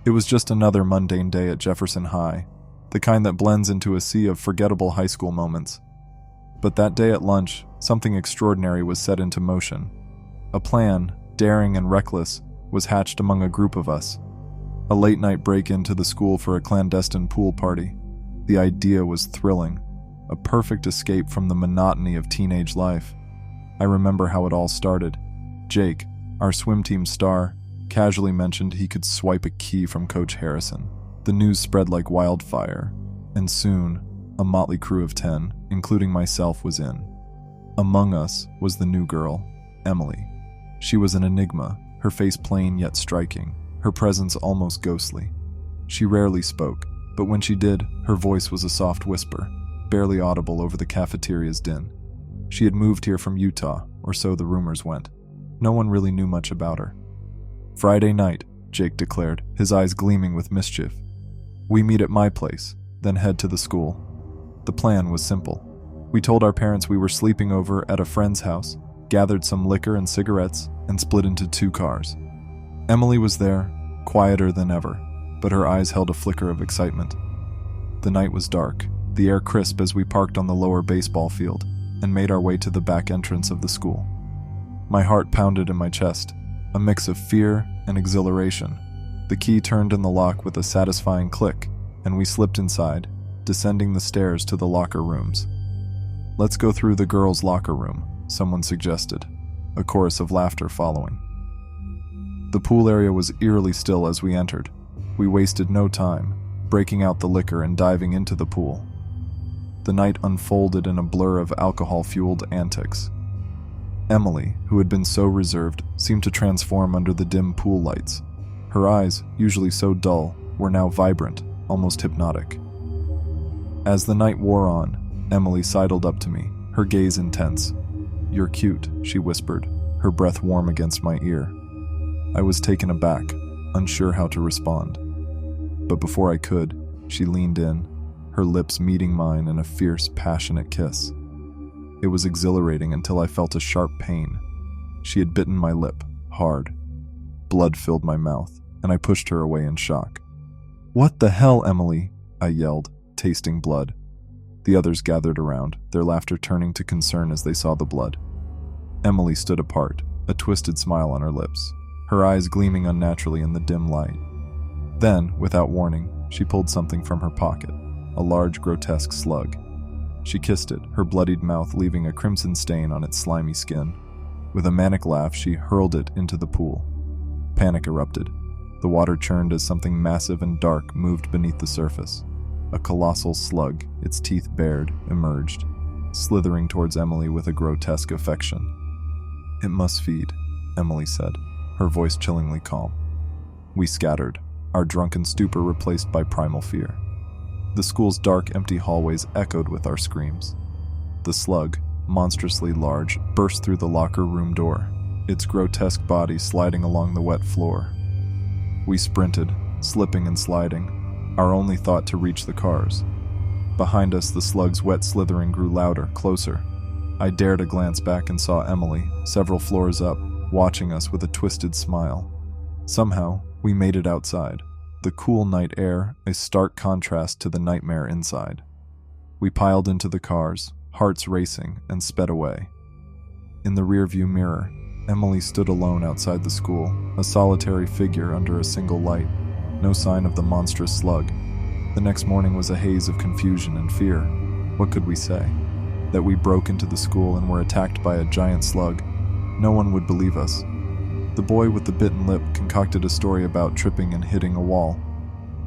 It was just another mundane day at Jefferson High, the kind that blends into a sea of forgettable high school moments. But that day at lunch, something extraordinary was set into motion. A plan, daring and reckless, was hatched among a group of us. A late-night break-in to the school for a clandestine pool party. The idea was thrilling, a perfect escape from the monotony of teenage life. I remember how it all started. Jake, our swim team star, casually mentioned he could swipe a key from Coach Harrison. The news spread like wildfire, and soon, a motley crew of 10, including myself, was in. Among us was the new girl, Emily. She was an enigma, her face plain yet striking, her presence almost ghostly. She rarely spoke, but when she did, her voice was a soft whisper, barely audible over the cafeteria's din. She had moved here from Utah, or so the rumors went. No one really knew much about her. "Friday night," Jake declared, his eyes gleaming with mischief. "We meet at my place, then head to the school." The plan was simple. We told our parents we were sleeping over at a friend's house, gathered some liquor and cigarettes, and split into 2 cars. Emily was there, quieter than ever, but her eyes held a flicker of excitement. The night was dark, the air crisp as we parked on the lower baseball field and made our way to the back entrance of the school. My heart pounded in my chest, a mix of fear and exhilaration. The key turned in the lock with a satisfying click, and we slipped inside, descending the stairs to the locker rooms. "Let's go through the girls' locker room," someone suggested, a chorus of laughter following. The pool area was eerily still as we entered. We wasted no time, breaking out the liquor and diving into the pool. The night unfolded in a blur of alcohol-fueled antics. Emily, who had been so reserved, seemed to transform under the dim pool lights. Her eyes, usually so dull, were now vibrant, almost hypnotic. As the night wore on, Emily sidled up to me, her gaze intense. "You're cute," she whispered, her breath warm against my ear. I was taken aback, unsure how to respond. But before I could, she leaned in, her lips meeting mine in a fierce, passionate kiss. It was exhilarating until I felt a sharp pain. She had bitten my lip, hard. Blood filled my mouth, and I pushed her away in shock. "What the hell, Emily?" I yelled, tasting blood. The others gathered around, their laughter turning to concern as they saw the blood. Emily stood apart, a twisted smile on her lips, her eyes gleaming unnaturally in the dim light. Then, without warning, she pulled something from her pocket, a large, grotesque slug. She kissed it, her bloodied mouth leaving a crimson stain on its slimy skin. With a manic laugh, she hurled it into the pool. Panic erupted. The water churned as something massive and dark moved beneath the surface. A colossal slug, its teeth bared, emerged, slithering towards Emily with a grotesque affection. "It must feed," Emily said, her voice chillingly calm. We scattered, our drunken stupor replaced by primal fear. The school's dark, empty hallways echoed with our screams. The slug, monstrously large, burst through the locker room door, its grotesque body sliding along the wet floor. We sprinted, slipping and sliding, our only thought to reach the cars. Behind us, the slug's wet slithering grew louder, closer. I dared a glance back and saw Emily, several floors up, watching us with a twisted smile. Somehow, we made it outside. The cool night air, a stark contrast to the nightmare inside. We piled into the cars, hearts racing, and sped away. In the rearview mirror, Emily stood alone outside the school, a solitary figure under a single light. No sign of the monstrous slug. The next morning was a haze of confusion and fear. What could we say? That we broke into the school and were attacked by a giant slug? No one would believe us. The boy with the bitten lip concocted a story about tripping and hitting a wall.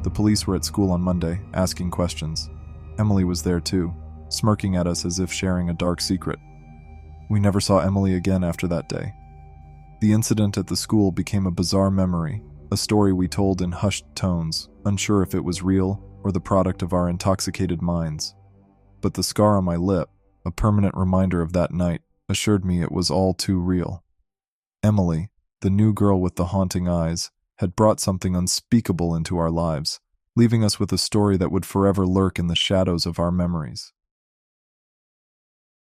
The police were at school on Monday, asking questions. Emily was there too, smirking at us as if sharing a dark secret. We never saw Emily again after that day. The incident at the school became a bizarre memory, a story we told in hushed tones, unsure if it was real or the product of our intoxicated minds. But the scar on my lip, a permanent reminder of that night, assured me it was all too real. Emily, the new girl with the haunting eyes, had brought something unspeakable into our lives, leaving us with a story that would forever lurk in the shadows of our memories.